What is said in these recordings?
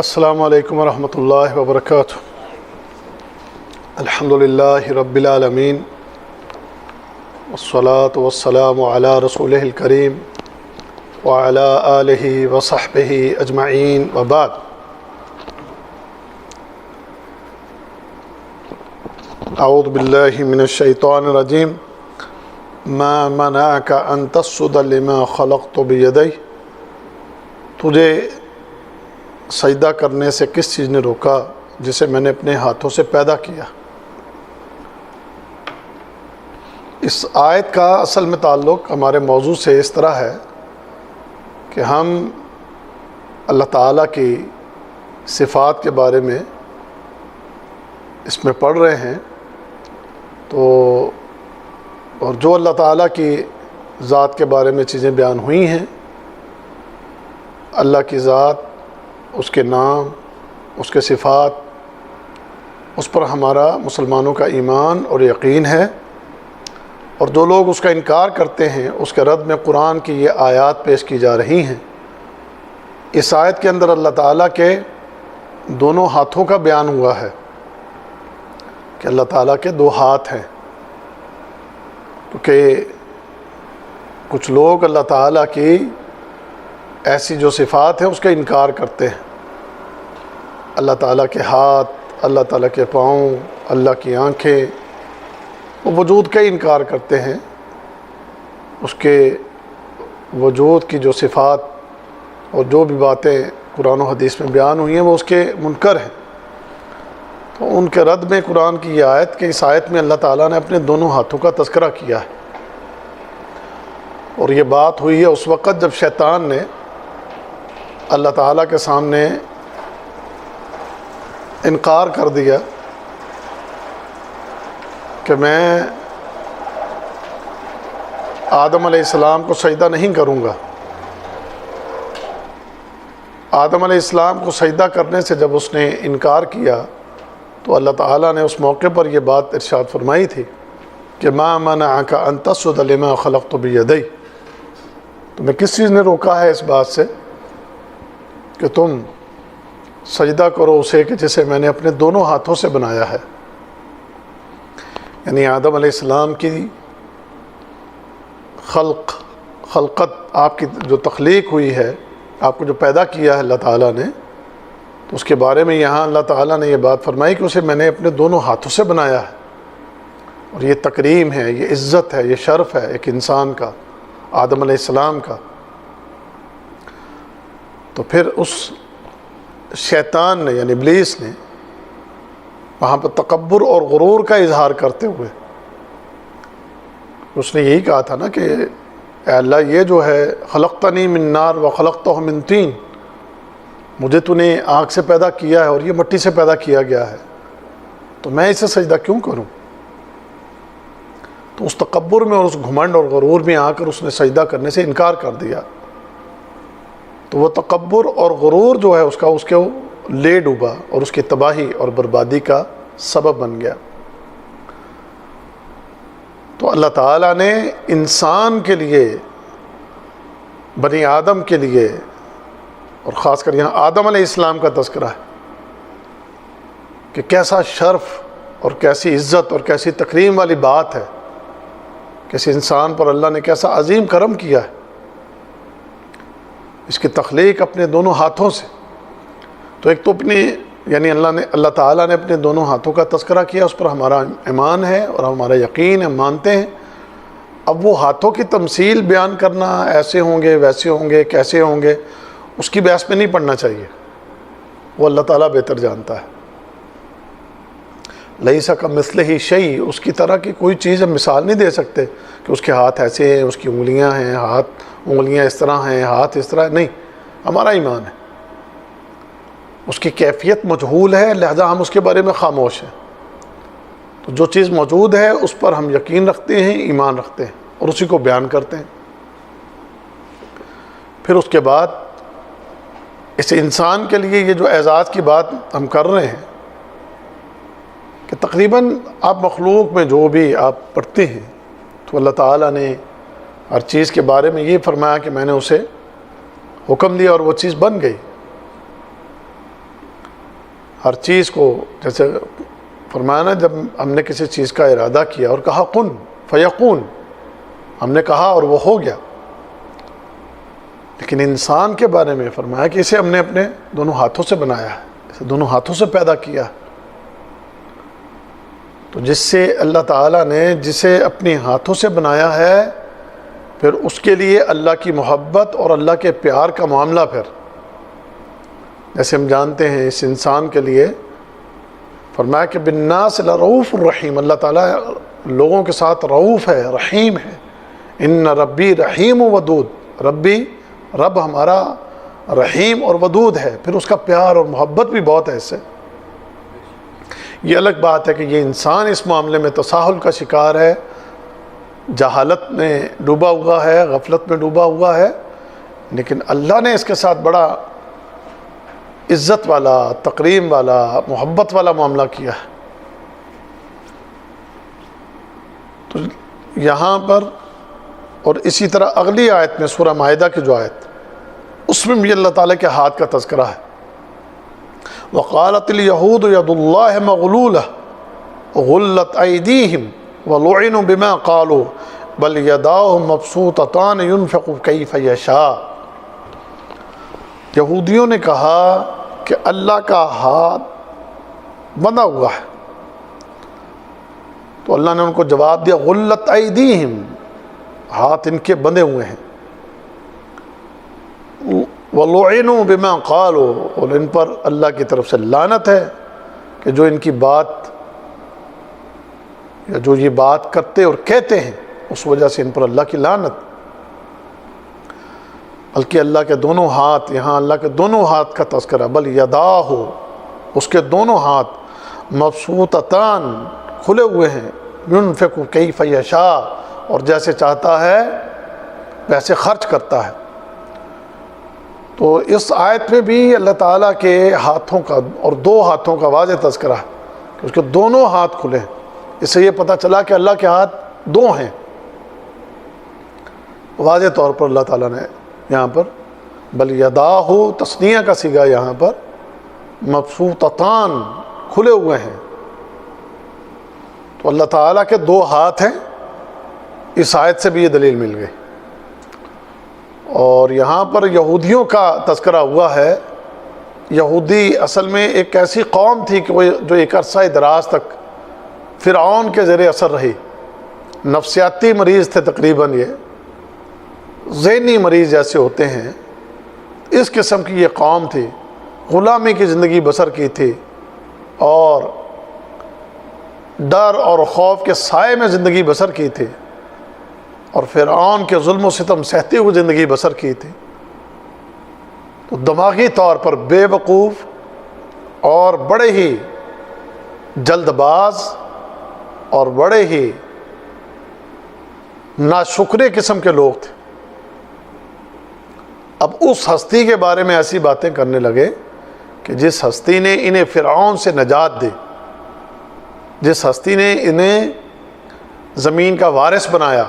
السلام علیکم ورحمۃ اللہ وبرکاتہ۔ الحمدللہ رب العالمین والصلاة والسلام علی رسولہ الکریم وعلی آلہ وصحبہ اجمعین وبعد۔ اعوذ باللہ من الشیطان الرجیم۔ ما منعک ان تسجد لما خلقت بیدی، تجھے سجدہ کرنے سے کس چیز نے روکا جسے میں نے اپنے ہاتھوں سے پیدا کیا۔ اس آیت کا اصل میں تعلق ہمارے موضوع سے اس طرح ہے کہ ہم اللہ تعالیٰ کی صفات کے بارے میں اس میں پڑھ رہے ہیں، تو اور جو اللہ تعالیٰ کی ذات کے بارے میں چیزیں بیان ہوئی ہیں، اللہ کی ذات، اس کے نام، اس کے صفات، اس پر ہمارا مسلمانوں کا ایمان اور یقین ہے، اور جو لوگ اس کا انکار کرتے ہیں اس کے رد میں قرآن کی یہ آیات پیش کی جا رہی ہیں۔ اس آیت کے اندر اللہ تعالیٰ کے دونوں ہاتھوں کا بیان ہوا ہے کہ اللہ تعالیٰ کے دو ہاتھ ہیں، کیونکہ کچھ لوگ اللہ تعالیٰ کی ایسی جو صفات ہیں اس کا انکار کرتے ہیں۔ اللہ تعالیٰ کے ہاتھ، اللہ تعالیٰ کے پاؤں، اللہ کی آنکھیں، وہ وجود کا انکار کرتے ہیں، اس کے وجود کی جو صفات اور جو بھی باتیں قرآن و حدیث میں بیان ہوئی ہیں وہ اس کے منکر ہیں۔ تو ان کے رد میں قرآن کی یہ آیت کہ اس آیت میں اللہ تعالیٰ نے اپنے دونوں ہاتھوں کا تذکرہ کیا ہے، اور یہ بات ہوئی ہے اس وقت جب شیطان نے اللہ تعالیٰ کے سامنے انکار کر دیا کہ میں آدم علیہ السلام کو سجدہ نہیں کروں گا۔ آدم علیہ السلام کو سجدہ کرنے سے جب اس نے انکار کیا تو اللہ تعالیٰ نے اس موقع پر یہ بات ارشاد فرمائی تھی کہ ما منعک ان تسجد لما خلقت بیدی، تمہیں کس چیز نے روکا ہے اس بات سے کہ تم سجدہ کرو اسے کہ جسے میں نے اپنے دونوں ہاتھوں سے بنایا ہے۔ یعنی آدم علیہ السلام کی خلقت، آپ کی جو تخلیق ہوئی ہے، آپ کو جو پیدا کیا ہے اللہ تعالیٰ نے، تو اس کے بارے میں یہاں اللہ تعالیٰ نے یہ بات فرمائی کہ اسے میں نے اپنے دونوں ہاتھوں سے بنایا ہے، اور یہ تکریم ہے، یہ عزت ہے، یہ شرف ہے ایک انسان کا، آدم علیہ السلام کا۔ تو پھر اس شیطان نے یعنی ابلیس نے وہاں پر تکبر اور غرور کا اظہار کرتے ہوئے اس نے یہی کہا تھا نا کہ اے اللہ، یہ جو ہے خلقتنی من نار و خلقتہ من طین، مجھے تو نے آگ سے پیدا کیا ہے اور یہ مٹی سے پیدا کیا گیا ہے، تو میں اسے سجدہ کیوں کروں؟ تو اس تکبر میں اور اس گھمنڈ اور غرور میں آ کر اس نے سجدہ کرنے سے انکار کر دیا، تو وہ تکبر اور غرور جو ہے اس کے لے ڈوبا اور اس کی تباہی اور بربادی کا سبب بن گیا۔ تو اللہ تعالیٰ نے انسان کے لیے، بنی آدم کے لیے، اور خاص کر یہاں آدم علیہ السلام کا تذکرہ ہے کہ کیسا شرف اور کیسی عزت اور کیسی تکریم والی بات ہے، کسی انسان پر اللہ نے کیسا عظیم کرم کیا ہے، اس کی تخلیق اپنے دونوں ہاتھوں سے۔ تو ایک تو یعنی اللہ تعالیٰ نے اپنے دونوں ہاتھوں کا تذکرہ کیا، اس پر ہمارا ایمان ہے اور ہمارا یقین ہے، مانتے ہیں۔ اب وہ ہاتھوں کی تمثیل بیان کرنا، ایسے ہوں گے، ویسے ہوں گے، کیسے ہوں گے، اس کی بحث میں نہیں پڑھنا چاہیے، وہ اللہ تعالیٰ بہتر جانتا ہے۔ لیس کمثلہ شیء، اس کی طرح کی کوئی چیز ہم مثال نہیں دے سکتے کہ اس کے ہاتھ ایسے ہیں، اس کی انگلیاں ہیں، انگلیاں اس طرح ہیں، ہاتھ اس طرح، نہیں، ہمارا ایمان ہے۔ اس کی کیفیت مجہول ہے، لہذا ہم اس کے بارے میں خاموش ہیں۔ تو جو چیز موجود ہے اس پر ہم یقین رکھتے ہیں، ایمان رکھتے ہیں، اور اسی کو بیان کرتے ہیں۔ پھر اس کے بعد اس انسان کے لیے یہ جو اعزاز کی بات ہم کر رہے ہیں کہ تقریباً آپ مخلوق میں جو بھی آپ پڑھتے ہیں تو اللہ تعالیٰ نے ہر چیز کے بارے میں یہ فرمایا کہ میں نے اسے حکم دیا اور وہ چیز بن گئی۔ ہر چیز کو، جیسے فرمایا نا جب ہم نے کسی چیز کا ارادہ کیا اور کہا کن فیکون، ہم نے کہا اور وہ ہو گیا. لیکن انسان کے بارے میں فرمایا کہ اسے ہم نے اپنے دونوں ہاتھوں سے بنایا ہے، اسے دونوں ہاتھوں سے پیدا کیا. تو جس سے اللہ تعالیٰ نے جسے اپنے ہاتھوں سے بنایا ہے، پھر اس کے لیے اللہ کی محبت اور اللہ کے پیار کا معاملہ، پھر جیسے ہم جانتے ہیں اس انسان کے لیے فرمایا کہ بالناس لرؤوف الرحیم، اللہ تعالیٰ لوگوں کے ساتھ رؤوف ہے، رحیم ہے. ان ربی رحیم ودود، رب ہمارا رحیم اور ودود ہے، پھر اس کا پیار اور محبت بھی بہت ہے اس سے. یہ الگ بات ہے کہ یہ انسان اس معاملے میں تساہل کا شکار ہے، جہالت میں ڈوبا ہوا ہے، غفلت میں ڈوبا ہوا ہے، لیکن اللہ نے اس کے ساتھ بڑا عزت والا، تکریم والا، محبت والا معاملہ کیا ہے. تو یہاں پر اور اسی طرح اگلی آیت میں سورہ مائدہ کی جو آیت، اس میں بھی اللہ تعالیٰ کے ہاتھ کا تذکرہ ہے. وقالت اليہود ید اللہ مغلولہ غلت ایدیہم ولعنوا بما قالوا بل یداہ مبسوطتان ينفق کیف یشاء. یہودیوں نے کہا کہ اللہ کا ہاتھ بندھا ہوا ہے، تو اللہ نے ان کو جواب دیا غلت ایدیہم، ہاتھ ان کے بندھے ہوئے ہیں. وَلُعِنُوا بِمَا قَالُوا، اور ان پر اللہ کی طرف سے لعنت ہے کہ جو ان کی بات یا جو یہ بات کرتے اور کہتے ہیں اس وجہ سے ان پر اللہ کی لعنت. بلکہ اللہ کے دونوں ہاتھ، یہاں اللہ کے دونوں ہاتھ کا تذکرہ، بل یداہ، اس کے دونوں ہاتھ مبسوطتان، کھلے ہوئے ہیں، ينفق کیف یشاء، اور جیسے چاہتا ہے ویسے خرچ کرتا ہے. تو اس آیت میں بھی اللہ تعالیٰ کے ہاتھوں کا اور دو ہاتھوں کا واضح تذکرہ ہے کہ اس کے دونوں ہاتھ کھلے ہیں. اس سے یہ پتہ چلا کہ اللہ کے ہاتھ دو ہیں. واضح طور پر اللہ تعالیٰ نے یہاں پر بل یداہ، تثنیہ کا صیغہ یہاں پر، مبسوطتان، کھلے ہوئے ہیں. تو اللہ تعالیٰ کے دو ہاتھ ہیں، اس آیت سے بھی یہ دلیل مل گئی. اور یہاں پر یہودیوں کا تذکرہ ہوا ہے. یہودی اصل میں ایک ایسی قوم تھی کہ وہ جو ایک عرصہ دراز تک فرعون کے زیر اثر رہی. نفسیاتی مریض تھے تقریباً، یہ ذہنی مریض جیسے ہوتے ہیں، اس قسم کی یہ قوم تھی. غلامی کی زندگی بسر کی تھی اور ڈر اور خوف کے سائے میں زندگی بسر کی تھی، اور فرعون کے ظلم و ستم سہتے ہوئے زندگی بسر کی تھی. تو دماغی طور پر بے وقوف اور بڑے ہی جلد باز اور بڑے ہی ناشکرے قسم کے لوگ تھے. اب اس ہستی کے بارے میں ایسی باتیں کرنے لگے کہ جس ہستی نے انہیں فرعون سے نجات دی، جس ہستی نے انہیں زمین کا وارث بنایا،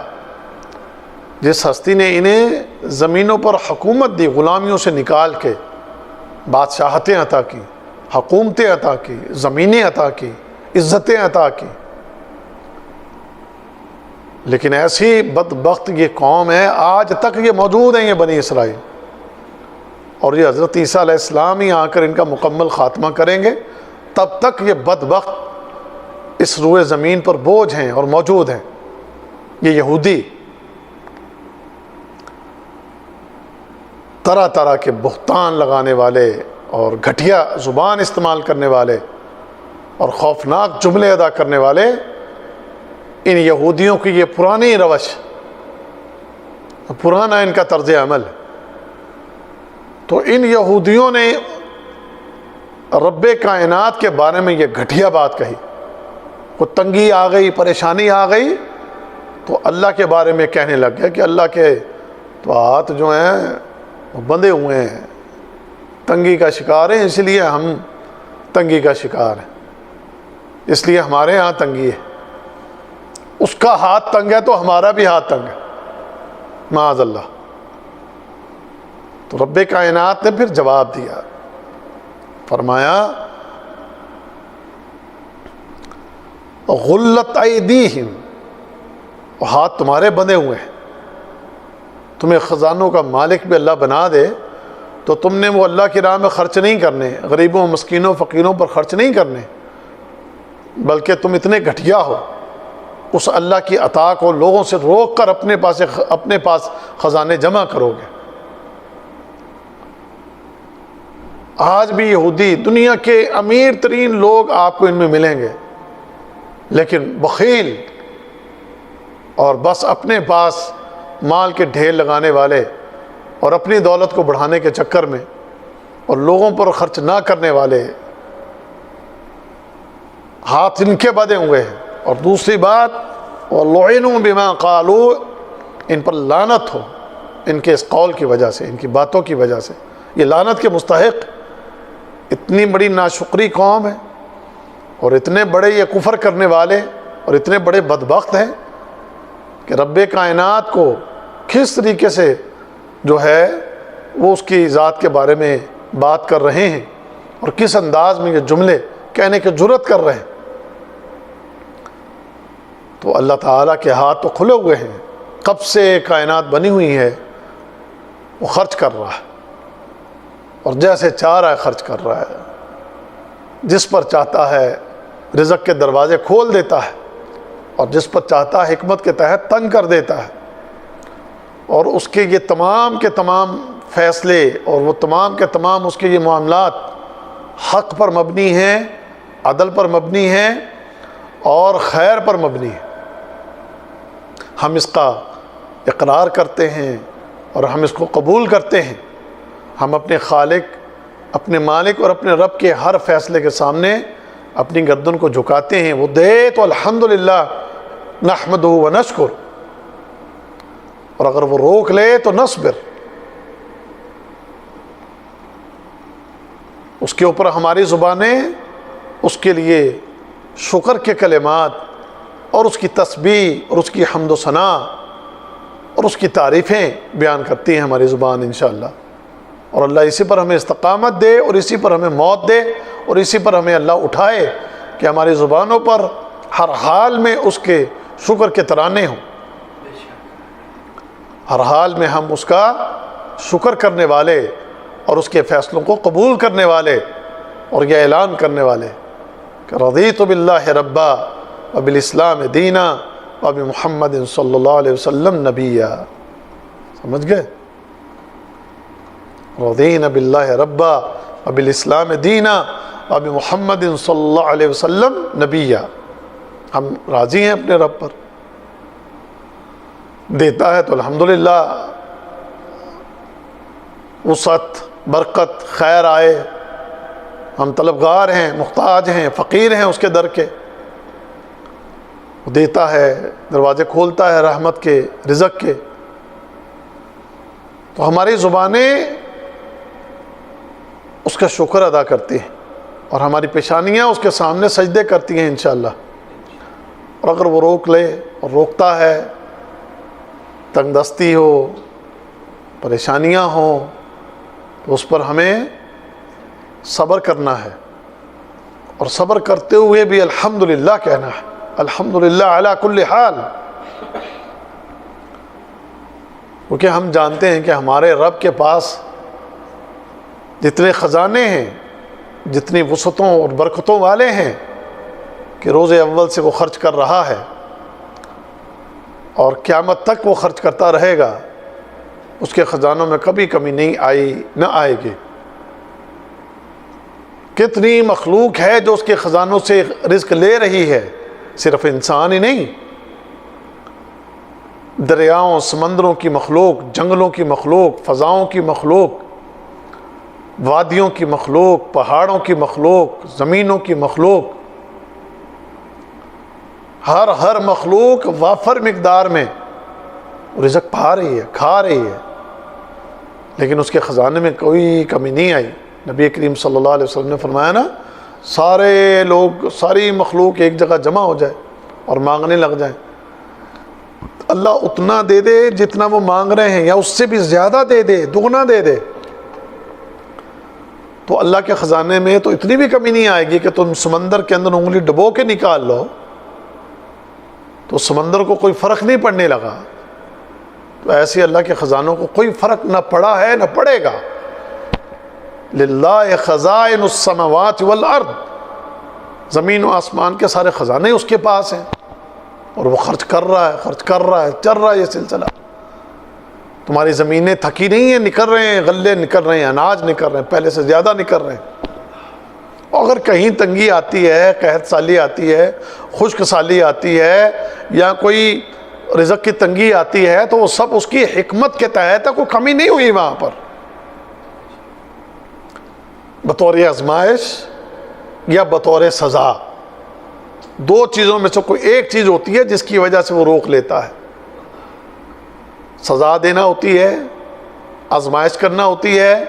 جس ہستی نے انہیں زمینوں پر حکومت دی، غلامیوں سے نکال کے بادشاہتیں عطا کی، حکومتیں عطا کی، زمینیں عطا کی، عزتیں عطا کی. لیکن ایسی بدبخت یہ قوم ہے، آج تک یہ موجود ہیں، یہ بنی اسرائیل. اور یہ حضرت عیسیٰ علیہ السلام ہی آ کر ان کا مکمل خاتمہ کریں گے. تب تک یہ بدبخت اس روئے زمین پر بوجھ ہیں اور موجود ہیں. یہ یہودی طرح طرح کے بہتان لگانے والے اور گھٹیا زبان استعمال کرنے والے اور خوفناک جملے ادا کرنے والے، ان یہودیوں کی یہ پرانی روش، پرانا ان کا طرز عمل. تو ان یہودیوں نے رب کائنات کے بارے میں یہ گھٹیا بات کہی. کوئی تنگی آ گئی، پریشانی آ گئی تو اللہ کے بارے میں کہنے لگ گیا کہ اللہ کے تو ہاتھ جو ہیں وہ بندھے ہوئے ہیں، تنگی کا شکار ہیں، اس لیے ہم تنگی کا شکار ہیں، اس لیے ہمارے ہاں تنگی ہے. اس کا ہاتھ تنگ ہے تو ہمارا بھی ہاتھ تنگ ہے، معاذ اللہ. تو رب کائنات نے پھر جواب دیا، فرمایا غلت ایدیہم، ہاتھ تمہارے بندھے ہوئے ہیں، تمہیں خزانوں کا مالک بھی اللہ بنا دے تو تم نے وہ اللہ کی راہ میں خرچ نہیں کرنے، غریبوں مسکینوں فقیروں پر خرچ نہیں کرنے، بلکہ تم اتنے گھٹیا ہو، اس اللہ کی عطا کو لوگوں سے روک کر اپنے پاس خزانے جمع کرو گے۔ آج بھی یہودی دنیا کے امیر ترین لوگ آپ کو ان میں ملیں گے، لیکن بخیل اور بس اپنے پاس مال کے ڈھیر لگانے والے اور اپنی دولت کو بڑھانے کے چکر میں اور لوگوں پر خرچ نہ کرنے والے، ہاتھ ان کے بدے ہوئے ہیں۔ اور دوسری بات، وَلُعِنُوا بِمَا قَالُوا، ان پر لعنت ہو ان کے اس قول کی وجہ سے، ان کی باتوں کی وجہ سے، یہ لعنت کے مستحق، اتنی بڑی ناشکری قوم ہے اور اتنے بڑے یہ کفر کرنے والے اور اتنے بڑے بدبخت ہیں کہ رب کائنات کو کس طریقے سے جو ہے وہ اس کی ذات کے بارے میں بات کر رہے ہیں اور کس انداز میں یہ جملے کہنے کی جرات کر رہے ہیں۔ تو اللہ تعالیٰ کے ہاتھ تو کھلے ہوئے ہیں، کب سے کائنات بنی ہوئی ہے وہ خرچ کر رہا ہے اور جیسے چاہ رہا ہے خرچ کر رہا ہے، جس پر چاہتا ہے رزق کے دروازے کھول دیتا ہے اور جس پر چاہتا ہے حکمت کے تحت تنگ کر دیتا ہے، اور اس کے یہ تمام کے تمام فیصلے اور وہ تمام کے تمام اس کے یہ معاملات حق پر مبنی ہیں، عدل پر مبنی ہیں اور خیر پر مبنی ہیں۔ ہم اس کا اقرار کرتے ہیں اور ہم اس کو قبول کرتے ہیں، ہم اپنے خالق، اپنے مالک اور اپنے رب کے ہر فیصلے کے سامنے اپنی گردن کو جھکاتے ہیں۔ وہ دے تو الحمدللہ نحمدہ و نشکر، اور اگر وہ روک لے تو نصبر، اس کے اوپر ہماری زبانیں اس کے لیے شکر کے کلمات اور اس کی تسبیح اور اس کی حمد و ثنا اور اس کی تعریفیں بیان کرتی ہیں ہماری زبان انشاءاللہ، اور اللہ اسی پر ہمیں استقامت دے اور اسی پر ہمیں موت دے اور اسی پر ہمیں اللہ اٹھائے کہ ہماری زبانوں پر ہر حال میں اس کے شکر کے ترانے ہوں، ہر حال میں ہم اس کا شکر کرنے والے اور اس کے فیصلوں کو قبول کرنے والے اور یہ اعلان کرنے والے کہ رضیت باللہ ربا وبالاسلام دینا وبمحمد صلی اللہ علیہ وسلم نبیا۔ سمجھ گئے؟ رضینا باللہ ربا وبالاسلام دینا وبمحمد صلی اللہ علیہ وسلم نبیا، ہم راضی ہیں اپنے رب پر، دیتا ہے تو الحمدللہ وسعت برکت خیر آئے، ہم طلبگار ہیں، محتاج ہیں، فقیر ہیں اس کے در کے، وہ دیتا ہے، دروازے کھولتا ہے رحمت کے، رزق کے، تو ہماری زبانیں اس کا شکر ادا کرتی ہیں اور ہماری پیشانیاں اس کے سامنے سجدے کرتی ہیں انشاءاللہ۔ اور اگر وہ روک لے اور روکتا ہے، تنگ دستی ہو، پریشانیاں ہوں، تو اس پر ہمیں صبر کرنا ہے اور صبر کرتے ہوئے بھی الحمدللہ کہنا ہے، الحمدللہ علی کل حال، کیونکہ ہم جانتے ہیں کہ ہمارے رب کے پاس جتنے خزانے ہیں، جتنی وسعتوں اور برکتوں والے ہیں کہ روز اول سے وہ خرچ کر رہا ہے اور قیامت تک وہ خرچ کرتا رہے گا، اس کے خزانوں میں کبھی کمی نہیں آئی نہ آئے گی۔ کتنی مخلوق ہے جو اس کے خزانوں سے رزق لے رہی ہے، صرف انسان ہی نہیں، دریاؤں سمندروں کی مخلوق، جنگلوں کی مخلوق، فضاؤں کی مخلوق، وادیوں کی مخلوق، پہاڑوں کی مخلوق، زمینوں کی مخلوق، ہر مخلوق وافر مقدار میں رزق پا رہی ہے، کھا رہی ہے، لیکن اس کے خزانے میں کوئی کمی نہیں آئی۔ نبی کریم صلی اللہ علیہ وسلم نے فرمایا نا، سارے لوگ، ساری مخلوق ایک جگہ جمع ہو جائے اور مانگنے لگ جائیں، اللہ اتنا دے دے جتنا وہ مانگ رہے ہیں یا اس سے بھی زیادہ دے دے، دگنا دے دے، تو اللہ کے خزانے میں تو اتنی بھی کمی نہیں آئے گی کہ تم سمندر کے اندر انگلی ڈبو کے نکال لو تو سمندر کو کوئی فرق نہیں پڑنے لگا، تو ایسے اللہ کے خزانوں کو کوئی فرق نہ پڑا ہے نہ پڑے گا۔ للہ خزائن السماوات والارض، زمین و آسمان کے سارے خزانے اس کے پاس ہیں، اور وہ خرچ کر رہا ہے، چل رہا ہے یہ سلسلہ۔ تمہاری زمینیں تھکی نہیں ہیں، نکل رہے ہیں، غلے نکل رہے ہیں، اناج نکل رہے ہیں، پہلے سے زیادہ نکل رہے ہیں۔ اگر کہیں تنگی آتی ہے، قحط سالی آتی ہے، خشک سالی آتی ہے، یا کوئی رزق کی تنگی آتی ہے، تو وہ سب اس کی حکمت کے تحت ہے، کوئی کمی نہیں ہوئی وہاں پر، بطور آزمائش یا بطور سزا۔ دو چیزوں میں سے کوئی ایک چیز ہوتی ہے جس کی وجہ سے وہ روک لیتا ہے، سزا دینا ہوتی ہے، آزمائش کرنا ہوتی ہے،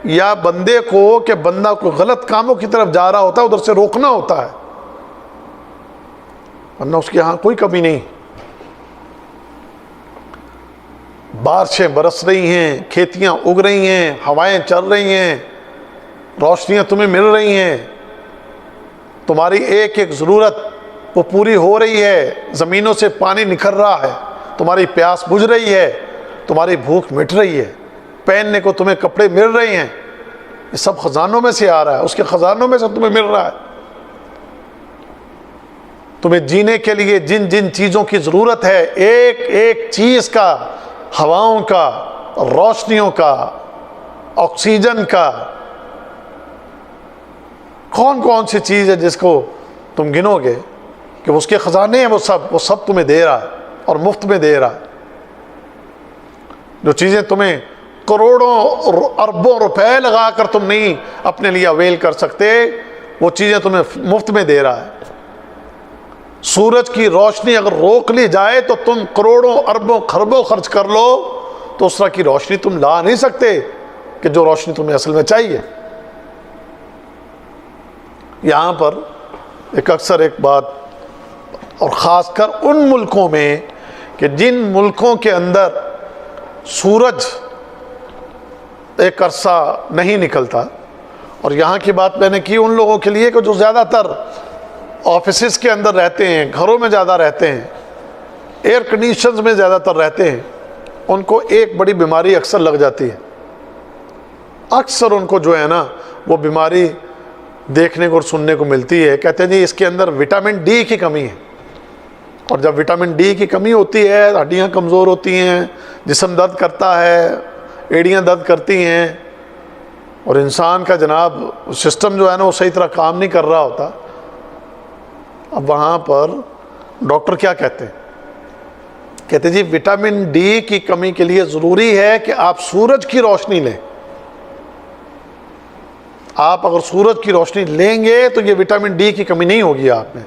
یا بندے کو کہ بندہ کو غلط کاموں کی طرف جا رہا ہوتا ہے ادھر سے روکنا ہوتا ہے، ورنہ اس کے یہاں کوئی کمی نہیں۔ بارشیں برس رہی ہیں، کھیتیاں اگ رہی ہیں، ہوائیں چل رہی ہیں، روشنیاں تمہیں مل رہی ہیں، تمہاری ایک ایک ضرورت وہ پوری ہو رہی ہے، زمینوں سے پانی نکل رہا ہے، تمہاری پیاس بجھ رہی ہے، تمہاری بھوک مٹ رہی ہے، پہننے کو تمہیں کپڑے مل رہے ہیں، یہ سب خزانوں میں سے آ رہا ہے، اس کے خزانوں میں سے تمہیں مل رہا ہے۔ تمہیں جینے کے لیے جن جن چیزوں کی ضرورت ہے، ایک ایک چیز کا، ہواؤں کا، روشنیوں کا، آکسیجن کا، کون کون سی چیز ہے جس کو تم گنو گے کہ اس کے خزانے ہیں، وہ سب تمہیں دے رہا ہے اور مفت میں دے رہا ہے۔ جو چیزیں تمہیں کروڑوں اربوں روپے لگا کر تم نہیں اپنے لیے اویل کر سکتے، وہ چیزیں تمہیں مفت میں دے رہا ہے۔ سورج کی روشنی اگر روک لی جائے تو تم کروڑوں اربوں خربوں خرچ کر لو تو اس طرح کی روشنی تم لا نہیں سکتے کہ جو روشنی تمہیں اصل میں چاہیے۔ یہاں پر اکثر ایک بات، اور خاص کر ان ملکوں میں کہ جن ملکوں کے اندر سورج ایک عرصہ نہیں نکلتا، اور یہاں کی بات میں نے کی ان لوگوں کے لیے کہ جو زیادہ تر آفیسز کے اندر رہتے ہیں، گھروں میں زیادہ رہتے ہیں، ایئر کنڈیشنز میں زیادہ تر رہتے ہیں، ان کو ایک بڑی بیماری اکثر لگ جاتی ہے۔ اکثر ان کو جو ہے نا وہ بیماری دیکھنے کو اور سننے کو ملتی ہے، کہتے ہیں جی اس کے اندر وٹامن ڈی کی کمی ہے، اور جب وٹامن ڈی کی کمی ہوتی ہے ہڈیاں کمزور ہوتی ہیں، جسم درد کرتا ہے، ایڑیاں درد کرتی ہیں، اور انسان کا جناب سسٹم جو ہے نا وہ صحیح طرح کام نہیں کر رہا ہوتا۔ اب وہاں پر ڈاکٹر کیا کہتے ہیں؟ کہتے ہیں جی وٹامن ڈی کی کمی کے لیے ضروری ہے کہ آپ سورج کی روشنی لیں۔ آپ اگر سورج کی روشنی لیں گے تو یہ وٹامن ڈی کی کمی نہیں ہوگی آپ میں۔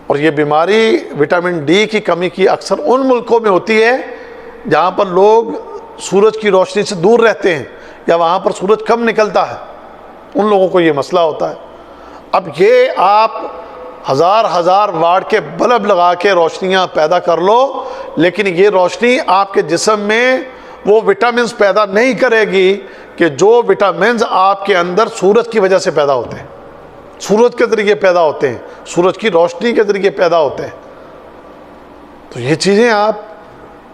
اور یہ بیماری وٹامن ڈی کی کمی کی اکثر ان ملکوں میں ہوتی ہے جہاں پر لوگ سورج کی روشنی سے دور رہتے ہیں یا وہاں پر سورج کم نکلتا ہے، ان لوگوں کو یہ مسئلہ ہوتا ہے۔ اب یہ آپ ہزار واٹ کے بلب لگا کے روشنیاں پیدا کر لو، لیکن یہ روشنی آپ کے جسم میں وہ وٹامنز پیدا نہیں کرے گی کہ جو وٹامنز آپ کے اندر سورج کی وجہ سے پیدا ہوتے ہیں، سورج کے ذریعے پیدا ہوتے ہیں، سورج کی روشنی کے ذریعے پیدا ہوتے ہیں۔ تو یہ چیزیں آپ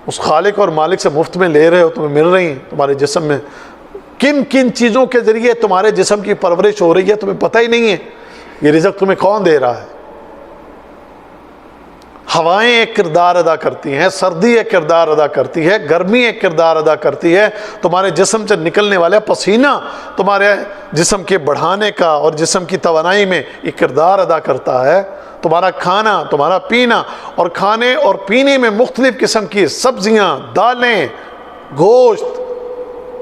اس خالق اور مالک سے مفت میں لے رہے ہو، تمہیں مل رہی ہیں۔ تمہارے جسم میں کن کن چیزوں کے ذریعے تمہارے جسم کی پرورش ہو رہی ہے تمہیں پتہ ہی نہیں ہے، یہ رزق تمہیں کون دے رہا ہے۔ ہوائیں ایک کردار ادا کرتی ہیں، سردی ایک کردار ادا کرتی ہے، گرمی ایک کردار ادا کرتی ہے، تمہارے جسم سے نکلنے والا پسینہ تمہارے جسم کے بڑھانے کا اور جسم کی توانائی میں ایک کردار ادا کرتا ہے، تمہارا کھانا، تمہارا پینا، اور کھانے اور پینے میں مختلف قسم کی سبزیاں، دالیں، گوشت،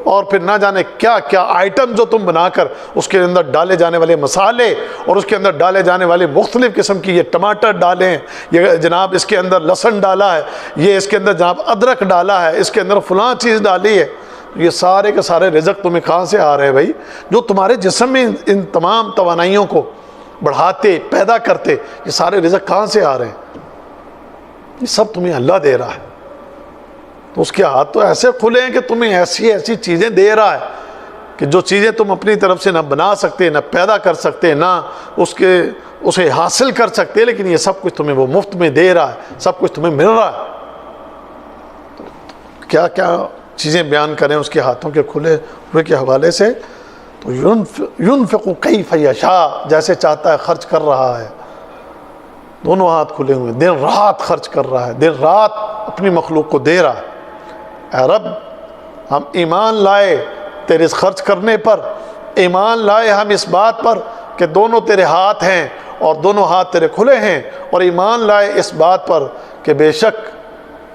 اور پھر نہ جانے کیا کیا آئٹم جو تم بنا کر اس کے اندر ڈالے جانے والے مسالے اور اس کے اندر ڈالے جانے والے مختلف قسم کی، یہ ٹماٹر ڈالیں، یہ جناب اس کے اندر لہسن ڈالا ہے، یہ اس کے اندر جناب ادرک ڈالا ہے، اس کے اندر فلاں چیز ڈالی ہے، یہ سارے کے سارے رزق تمہیں کہاں سے آ رہے ہیں بھائی؟ جو تمہارے جسم میں ان تمام توانائیوں کو بڑھاتے، پیدا کرتے، یہ سارے رزق کہاں سے آ رہے ہیں؟ یہ سب تمہیں اللہ دے رہا ہے۔ تو اس کے ہاتھ تو ایسے کھلے ہیں کہ تمہیں ایسی ایسی چیزیں دے رہا ہے کہ جو چیزیں تم اپنی طرف سے نہ بنا سکتے، نہ پیدا کر سکتے، نہ اس کے اسے حاصل کر سکتے، لیکن یہ سب کچھ تمہیں وہ مفت میں دے رہا ہے، سب کچھ تمہیں مل رہا ہے۔ کیا کیا چیزیں بیان کریں اس کے ہاتھوں کے کھلے ہوئے کے حوالے سے، تو ينفق کیف یشاء، جیسے چاہتا ہے خرچ کر رہا ہے، دونوں ہاتھ کھلے ہوئے، دن رات خرچ کر رہا ہے، دن رات اپنی مخلوق کو دے رہا ہے۔ اے رب، ہم ایمان لائے تیرے اس خرچ کرنے پر، ایمان لائے ہم اس بات پر کہ دونوں تیرے ہاتھ ہیں اور دونوں ہاتھ تیرے کھلے ہیں، اور ایمان لائے اس بات پر کہ بے شک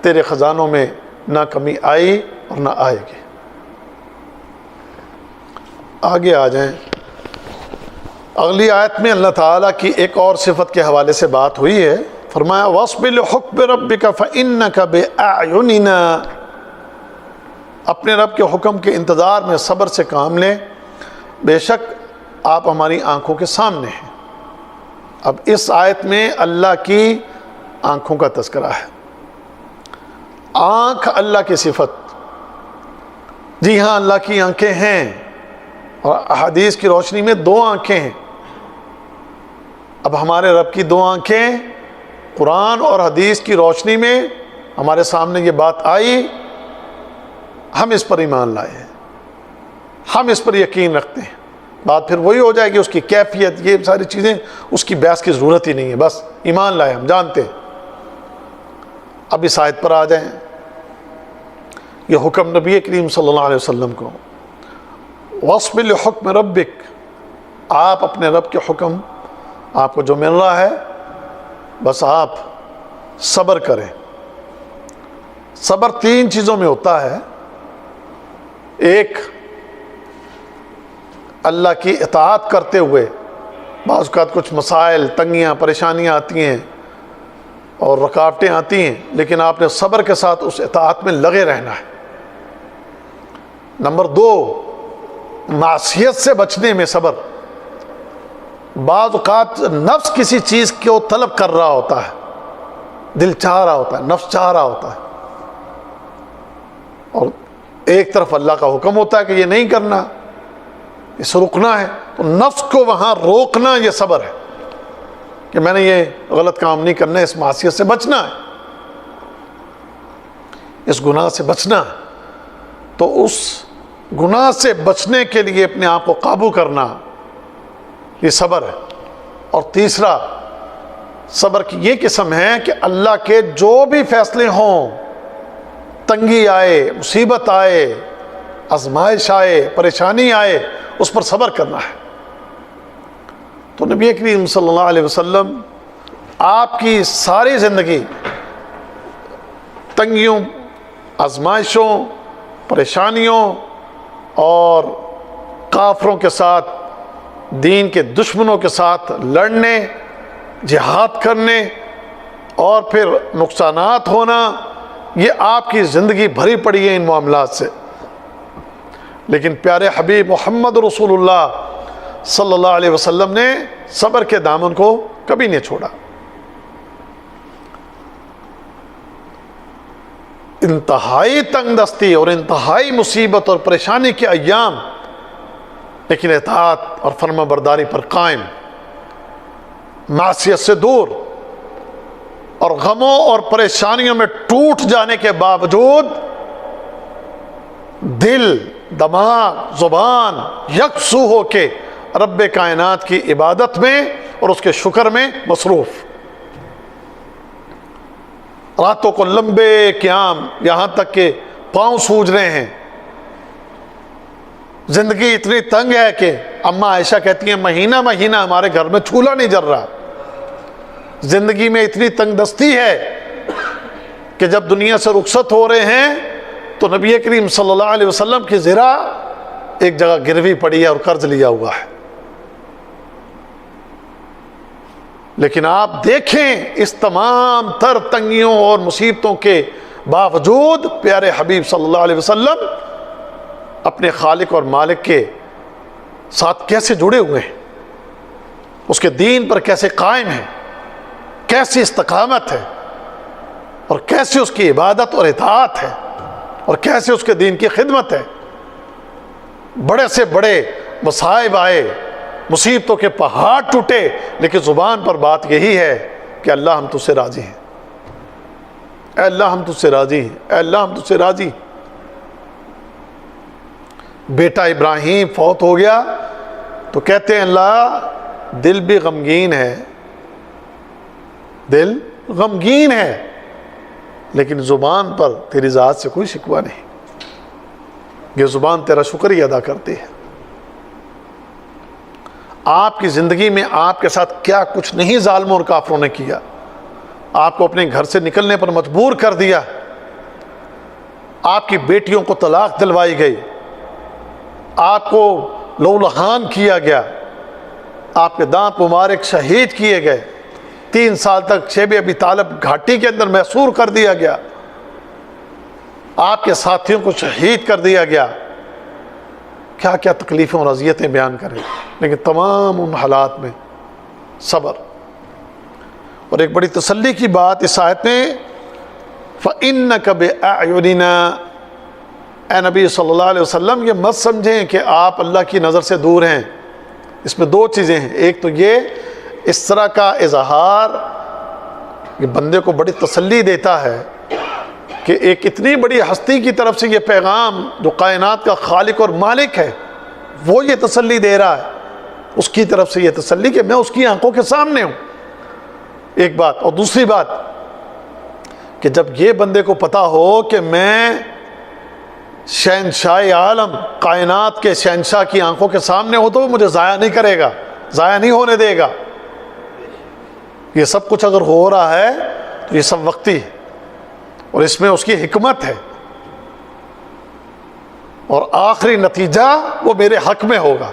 تیرے خزانوں میں نہ کمی آئی اور نہ آئے گی۔ آگے آ جائیں، اگلی آیت میں اللہ تعالیٰ کی ایک اور صفت کے حوالے سے بات ہوئی ہے، فرمایا وَاصْبِرْ لِحُکْمِ رَبِّكَ فَإِنَّكَ بِأَعْيُنِنَا، اپنے رب کے حکم کے انتظار میں صبر سے کام لیں، بے شک آپ ہماری آنکھوں کے سامنے ہیں۔ اب اس آیت میں اللہ کی آنکھوں کا تذکرہ ہے۔ آنکھ اللہ کی صفت، جی ہاں اللہ کی آنکھیں ہیں، اور احادیث کی روشنی میں دو آنکھیں ہیں۔ اب ہمارے رب کی دو آنکھیں، قرآن اور حدیث کی روشنی میں ہمارے سامنے یہ بات آئی، ہم اس پر ایمان لائے ہیں، ہم اس پر یقین رکھتے ہیں۔ بات پھر وہی ہو جائے گی، اس کی کیفیت، یہ ساری چیزیں اس کی بحث کی ضرورت ہی نہیں ہے، بس ایمان لائے، ہم جانتے ہیں۔ اب اس آیت پر آ جائیں، یہ حکم نبی کریم صلی اللہ علیہ وسلم کو، وَاصْبِرْ لِحُکْمِ رَبِّكَ، آپ اپنے رب کے حکم، آپ کو جو مل رہا ہے بس آپ صبر کریں۔ صبر تین چیزوں میں ہوتا ہے، ایک اللہ کی اطاعت کرتے ہوئے، بعض اوقات کچھ مسائل، تنگیاں، پریشانیاں آتی ہیں اور رکاوٹیں آتی ہیں، لیکن آپ نے صبر کے ساتھ اس اطاعت میں لگے رہنا ہے۔ نمبر دو، معصیت سے بچنے میں صبر۔ بعض اوقات نفس کسی چیز کو طلب کر رہا ہوتا ہے، دل چاہ رہا ہوتا ہے، نفس چاہ رہا ہوتا ہے، اور ایک طرف اللہ کا حکم ہوتا ہے کہ یہ نہیں کرنا، اسے رکنا ہے، تو نفس کو وہاں روکنا یہ صبر ہے کہ میں نے یہ غلط کام نہیں کرنا ہے، اس معصیت سے بچنا ہے، اس گناہ سے بچنا ہے۔ تو اس گناہ سے بچنے کے لیے اپنے آپ کو قابو کرنا، یہ صبر ہے۔ اور تیسرا، صبر کی یہ قسم ہے کہ اللہ کے جو بھی فیصلے ہوں، تنگی آئے، مصیبت آئے، آزمائش آئے، پریشانی آئے، اس پر صبر کرنا ہے۔ تو نبی کریم صلی اللہ علیہ وسلم آپ کی ساری زندگی تنگیوں، آزمائشوں، پریشانیوں اور کافروں کے ساتھ، دین کے دشمنوں کے ساتھ لڑنے، جہاد کرنے اور پھر نقصانات ہونا، یہ آپ کی زندگی بھری پڑی ہے ان معاملات سے، لیکن پیارے حبیب محمد رسول اللہ صلی اللہ علیہ وسلم نے صبر کے دامن کو کبھی نہیں چھوڑا۔ انتہائی تنگ دستی اور انتہائی مصیبت اور پریشانی کے ایام، لیکن اطاعت اور فرما برداری پر قائم، معصیت سے دور، اور غموں اور پریشانیوں میں ٹوٹ جانے کے باوجود دل، دماغ، زبان یکسو ہو کے رب کائنات کی عبادت میں اور اس کے شکر میں مصروف، راتوں کو لمبے قیام، یہاں تک کہ پاؤں سوج رہے ہیں۔ زندگی اتنی تنگ ہے کہ اماں عائشہ کہتی ہیں مہینہ مہینہ ہمارے گھر میں چولہا نہیں جل رہا۔ زندگی میں اتنی تنگ دستی ہے کہ جب دنیا سے رخصت ہو رہے ہیں تو نبی کریم صلی اللہ علیہ وسلم کی زرہ ایک جگہ گروی پڑی ہے اور قرض لیا ہوا ہے، لیکن آپ دیکھیں اس تمام تر تنگیوں اور مصیبتوں کے باوجود پیارے حبیب صلی اللہ علیہ وسلم اپنے خالق اور مالک کے ساتھ کیسے جڑے ہوئے ہیں، اس کے دین پر کیسے قائم ہیں، کیسی استقامت ہے، اور کیسے اس کی عبادت اور اطاعت ہے، اور کیسے اس کے دین کی خدمت ہے۔ بڑے سے بڑے مصائب آئے، مصیبتوں کے پہاڑ ٹوٹے، لیکن زبان پر بات یہی ہے کہ اللہ ہم تجھ سے راضی ہیں، اے اللہ ہم تجھ سے راضی ہیں، اے اللہ ہم تجھ سے راضی ہیں۔ بیٹا ابراہیم فوت ہو گیا تو کہتے ہیں اللہ دل بھی غمگین ہے، دل غمگین ہے، لیکن زبان پر تیری ذات سے کوئی شکوہ نہیں، یہ زبان تیرا شکریہ ادا کرتی ہے۔ آپ کی زندگی میں آپ کے ساتھ کیا کچھ نہیں ظالموں اور کافروں نے کیا، آپ کو اپنے گھر سے نکلنے پر مجبور کر دیا، آپ کی بیٹیوں کو طلاق دلوائی گئی، آپ کو لولہان کیا گیا، آپ کے دانت مبارک شہید کیے گئے، 3 سال تک شیب ابی طالب گھاٹی کے اندر محصور کر دیا گیا، آپ کے ساتھیوں کو شہید کر دیا گیا، کیا کیا تکلیفیں اور اذیتیں بیان کریں، لیکن تمام ان حالات میں صبر۔ اور ایک بڑی تسلی کی بات اس آیت میں، فَإِنَّكَ بِأَعْيُنِنَا، اے نبی صلی اللہ علیہ وسلم یہ مت سمجھیں کہ آپ اللہ کی نظر سے دور ہیں۔ اس میں 2 چیزیں ہیں، ایک تو یہ اس طرح کا اظہار یہ بندے کو بڑی تسلی دیتا ہے کہ ایک اتنی بڑی ہستی کی طرف سے یہ پیغام جو کائنات کا خالق اور مالک ہے وہ یہ تسلی دے رہا ہے، اس کی طرف سے یہ تسلی کہ میں اس کی آنکھوں کے سامنے ہوں، ایک بات۔ اور دوسری بات کہ جب یہ بندے کو پتا ہو کہ میں شہنشاہ عالم کائنات کے شہنشاہ کی آنکھوں کے سامنے ہو تو وہ مجھے ضائع نہیں کرے گا، ضائع نہیں ہونے دے گا۔ یہ سب کچھ اگر ہو رہا ہے تو یہ سب وقتی ہے اور اس میں اس کی حکمت ہے، اور آخری نتیجہ وہ میرے حق میں ہوگا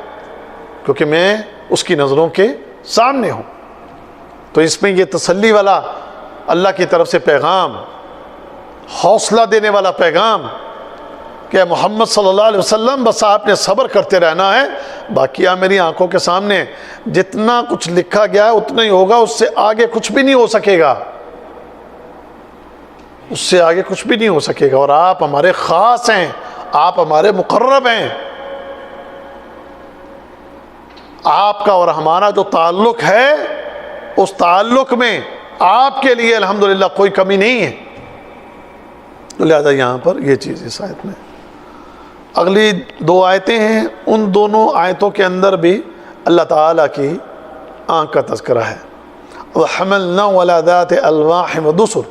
کیونکہ میں اس کی نظروں کے سامنے ہوں۔ تو اس میں یہ تسلی والا اللہ کی طرف سے پیغام، حوصلہ دینے والا پیغام کہ محمد صلی اللہ علیہ وسلم بس آپ نے صبر کرتے رہنا ہے، باقی آپ میری آنکھوں کے سامنے جتنا کچھ لکھا گیا ہے اتنا ہی ہوگا، اس سے آگے کچھ بھی نہیں ہو سکے گا، اس سے آگے کچھ بھی نہیں ہو سکے گا۔ اور آپ ہمارے خاص ہیں، آپ ہمارے مقرب ہیں، آپ کا اور ہمارا جو تعلق ہے اس تعلق میں آپ کے لیے الحمدللہ کوئی کمی نہیں ہے۔ تو لہذا یہاں پر یہ چیز اس آیت میں، اگلی 2 آیتیں ہیں، ان دونوں آیتوں کے اندر بھی اللہ تعالیٰ کی آنکھ کا تذکرہ ہے۔ وَحَمَلْنَا عَلَى ذَاتِ أَلْوَاحٍ وَدُسُرٍ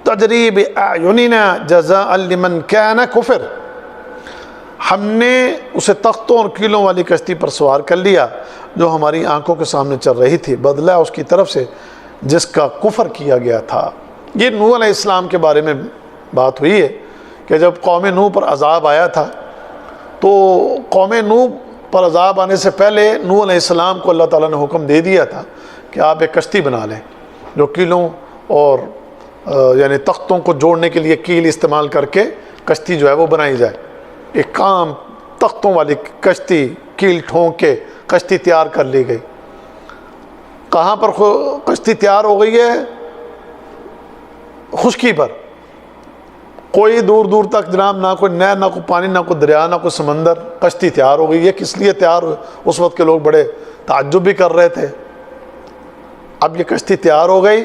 تَجْرِي بِأَعْيُنِنَا جَزَاءً لِمَنْ كَانَ كُفِرَ، ہم نے اسے تختوں اور کیلوں والی کشتی پر سوار کر لیا جو ہماری آنکھوں کے سامنے چل رہی تھی، بدلہ اس کی طرف سے جس کا کفر کیا گیا تھا۔ یہ نوح علیہ السلام کے بارے میں بات ہوئی ہے کہ جب قوم نوح پر عذاب آیا تھا تو قوم نوح پر عذاب آنے سے پہلے نوح علیہ السلام کو اللہ تعالیٰ نے حکم دے دیا تھا کہ آپ ایک کشتی بنا لیں جو کیلوں اور یعنی تختوں کو جوڑنے کے لیے کیل استعمال کر کے کشتی جو ہے وہ بنائی جائے۔ ایک عام تختوں والی کشتی، کیل ٹھونک کے کشتی تیار کر لی گئی۔ کہاں پر کشتی تیار ہو گئی ہے؟ خشکی پر، کوئی دور دور تک جناب نہ کوئی نہر، نہ کوئی پانی، نہ کوئی دریا، نہ کوئی سمندر، کشتی تیار ہو گئی۔ یہ کس لیے تیار ہوئی؟ اس وقت کے لوگ بڑے تعجب بھی کر رہے تھے۔ اب یہ کشتی تیار ہو گئی،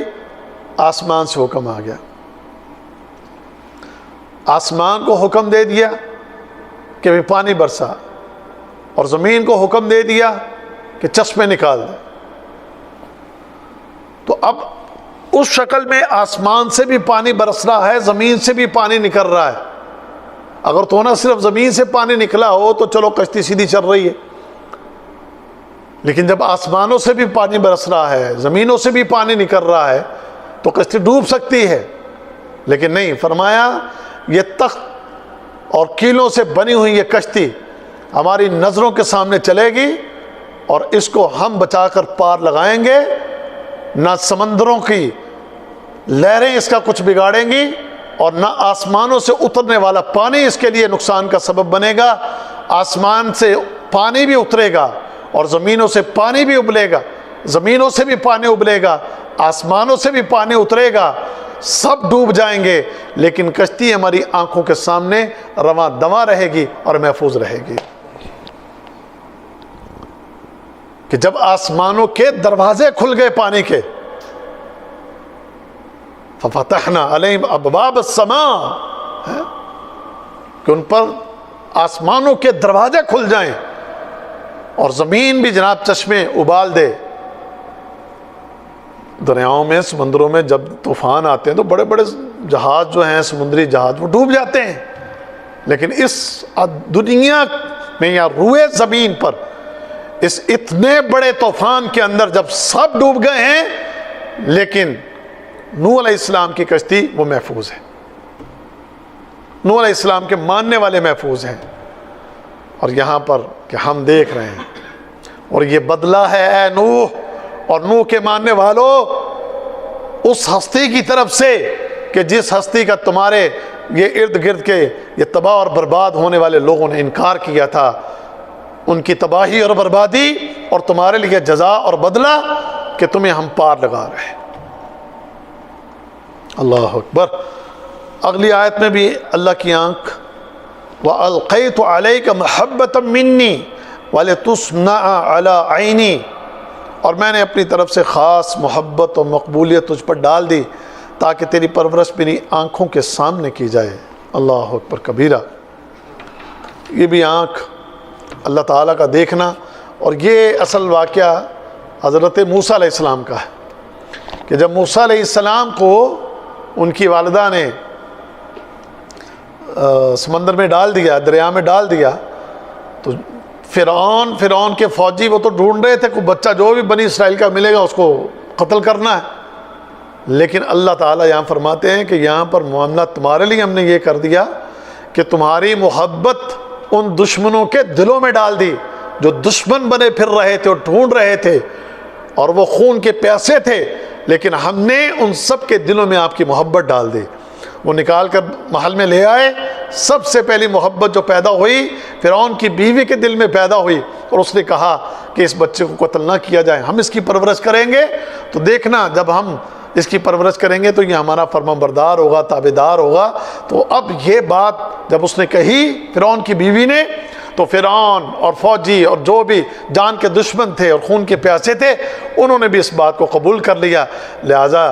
آسمان سے حکم آ گیا، آسمان کو حکم دے دیا کہ بھی پانی برسا، اور زمین کو حکم دے دیا کہ چشمے نکال دے۔ تو اب اس شکل میں آسمان سے بھی پانی برس رہا ہے، زمین سے بھی پانی نکل رہا ہے۔ اگر تو نہ صرف زمین سے پانی نکلا ہو تو چلو کشتی سیدھی چل رہی ہے، لیکن جب آسمانوں سے بھی پانی برس رہا ہے، زمینوں سے بھی پانی نکل رہا ہے تو کشتی ڈوب سکتی ہے، لیکن نہیں، فرمایا یہ تخت اور کیلوں سے بنی ہوئی یہ کشتی ہماری نظروں کے سامنے چلے گی اور اس کو ہم بچا کر پار لگائیں گے، نہ سمندروں کی لہریں اس کا کچھ بگاڑیں گی اور نہ آسمانوں سے اترنے والا پانی اس کے لیے نقصان کا سبب بنے گا۔ آسمان سے پانی بھی اترے گا اور زمینوں سے پانی بھی ابلے گا، زمینوں سے بھی پانی ابلے گا، آسمانوں سے بھی پانی اترے گا، سب ڈوب جائیں گے، لیکن کشتی ہماری آنکھوں کے سامنے رواں دواں رہے گی اور محفوظ رہے گی۔ کہ جب آسمانوں کے دروازے کھل گئے پانی کے، ففتحنا علیہم ابواب السماء، کہ ان پر آسمانوں کے دروازے کھل جائیں اور زمین بھی جناب چشمے ابال دے۔ دریاؤں میں، سمندروں میں جب طوفان آتے ہیں تو بڑے بڑے جہاز جو ہیں، سمندری جہاز، وہ ڈوب جاتے ہیں، لیکن اس دنیا میں یا روئے زمین پر اس اتنے بڑے طوفان کے اندر جب سب ڈوب گئے ہیں، لیکن نوح علیہ السلام کی کشتی وہ محفوظ ہے، نوح علیہ السلام کے ماننے والے محفوظ ہیں۔ اور یہاں پر کہ ہم دیکھ رہے ہیں، اور یہ بدلہ ہے اے نوح اور نوح کے ماننے والوں اس ہستی کی طرف سے کہ جس ہستی کا تمہارے یہ ارد گرد کے یہ تباہ اور برباد ہونے والے لوگوں نے انکار کیا تھا، ان کی تباہی اور بربادی اور تمہارے لیے جزا اور بدلہ کہ تمہیں ہم پار لگا رہے ہیں۔ اللہ اکبر۔ اگلی آیت میں بھی اللہ کی آنکھ، وَأَلْقَيْتُ عَلَيْكَ مَحَبَّةً مِّنِّي وَلِتُصْنَعَ عَلَىٰ عَيْنِي، اور میں نے اپنی طرف سے خاص محبت اور مقبولیت تجھ پر ڈال دی تاکہ تیری پرورش میری آنکھوں کے سامنے کی جائے۔ اللہ اکبر کبیرہ۔ یہ بھی آنکھ اللہ تعالیٰ کا دیکھنا، اور یہ اصل واقعہ حضرت موسیٰ علیہ السلام کا ہے کہ جب موسیٰ علیہ السلام کو ان کی والدہ نے سمندر میں ڈال دیا، دریا میں ڈال دیا، تو فرعون کے فوجی وہ تو ڈھونڈ رہے تھے کوئی بچہ جو بھی بنی اسرائیل کا ملے گا اس کو قتل کرنا ہے، لیکن اللہ تعالیٰ یہاں فرماتے ہیں کہ یہاں پر معاملہ تمہارے لیے ہم نے یہ کر دیا کہ تمہاری محبت ان دشمنوں کے دلوں میں ڈال دی جو دشمن بنے پھر رہے تھے اور ڈھونڈ رہے تھے، اور وہ خون کے پیاسے تھے، لیکن ہم نے ان سب کے دلوں میں آپ کی محبت ڈال دی۔ وہ نکال کر محل میں لے آئے۔ سب سے پہلی محبت جو پیدا ہوئی فرعون کی بیوی کے دل میں پیدا ہوئی، اور اس نے کہا کہ اس بچے کو قتل نہ کیا جائے، ہم اس کی پرورش کریں گے، تو دیکھنا جب ہم اس کی پرورش کریں گے تو یہ ہمارا فرمان بردار ہوگا، تابعدار ہوگا۔ تو اب یہ بات جب اس نے کہی فرعون کی بیوی نے، تو فرعون اور فوجی اور جو بھی جان کے دشمن تھے اور خون کے پیاسے تھے، انہوں نے بھی اس بات کو قبول کر لیا۔ لہٰذا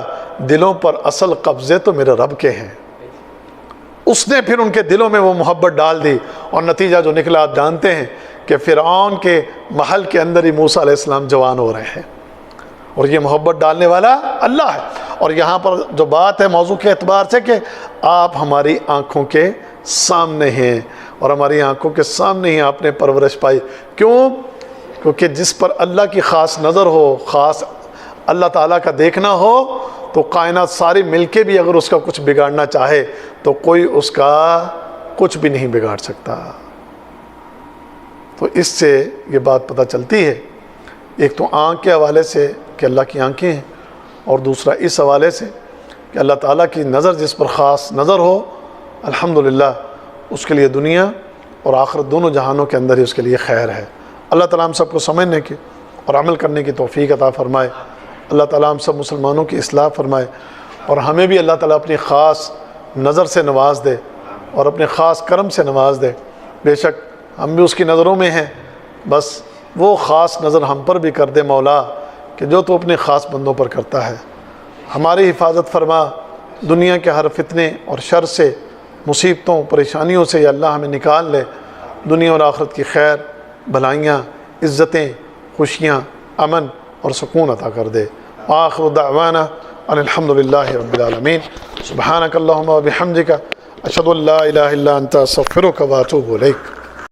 دلوں پر اصل قبضے تو میرے رب کے ہیں۔ اس نے پھر ان کے دلوں میں وہ محبت ڈال دی، اور نتیجہ جو نکلا آپ جانتے ہیں کہ فرعون کے محل کے اندر ہی موسیٰ علیہ السلام جوان ہو رہے ہیں، اور یہ محبت ڈالنے والا اللہ ہے۔ اور یہاں پر جو بات ہے موضوع کے اعتبار سے کہ آپ ہماری آنکھوں کے سامنے ہیں، اور ہماری آنکھوں کے سامنے ہی آپ نے پرورش پائی۔ کیوں؟ کیونکہ جس پر اللہ کی خاص نظر ہو، خاص اللہ تعالیٰ کا دیکھنا ہو، تو کائنات ساری مل کے بھی اگر اس کا کچھ بگاڑنا چاہے تو کوئی اس کا کچھ بھی نہیں بگاڑ سکتا۔ تو اس سے یہ بات پتہ چلتی ہے، ایک تو آنکھ کے حوالے سے کہ اللہ کی آنکھیں ہیں، اور دوسرا اس حوالے سے کہ اللہ تعالیٰ کی نظر جس پر خاص نظر ہو، الحمدللہ اس کے لیے دنیا اور آخرت دونوں جہانوں کے اندر ہی اس کے لیے خیر ہے۔ اللہ تعالیٰ ہم سب کو سمجھنے کی اور عمل کرنے کی توفیق عطا فرمائے۔ اللہ تعالیٰ ہم سب مسلمانوں کی اصلاح فرمائے، اور ہمیں بھی اللہ تعالیٰ اپنی خاص نظر سے نواز دے اور اپنے خاص کرم سے نواز دے۔ بے شک ہم بھی اس کی نظروں میں ہیں، بس وہ خاص نظر ہم پر بھی کر دے مولا کہ جو تو اپنے خاص بندوں پر کرتا ہے۔ ہماری حفاظت فرما، دنیا کے ہر فتنے اور شر سے، مصیبتوں پریشانیوں سے یا اللہ ہمیں نکال لے۔ دنیا اور آخرت کی خیر، بھلائیاں، عزتیں، خوشیاں، امن اور سکون عطا کر دے۔ آخر دعوانا ان الحمدللہ رب العالمین۔ سبحانک اللہم و بحمدک، اشہد ان لا الہ الا انت، استغفرک و اتوب الیک۔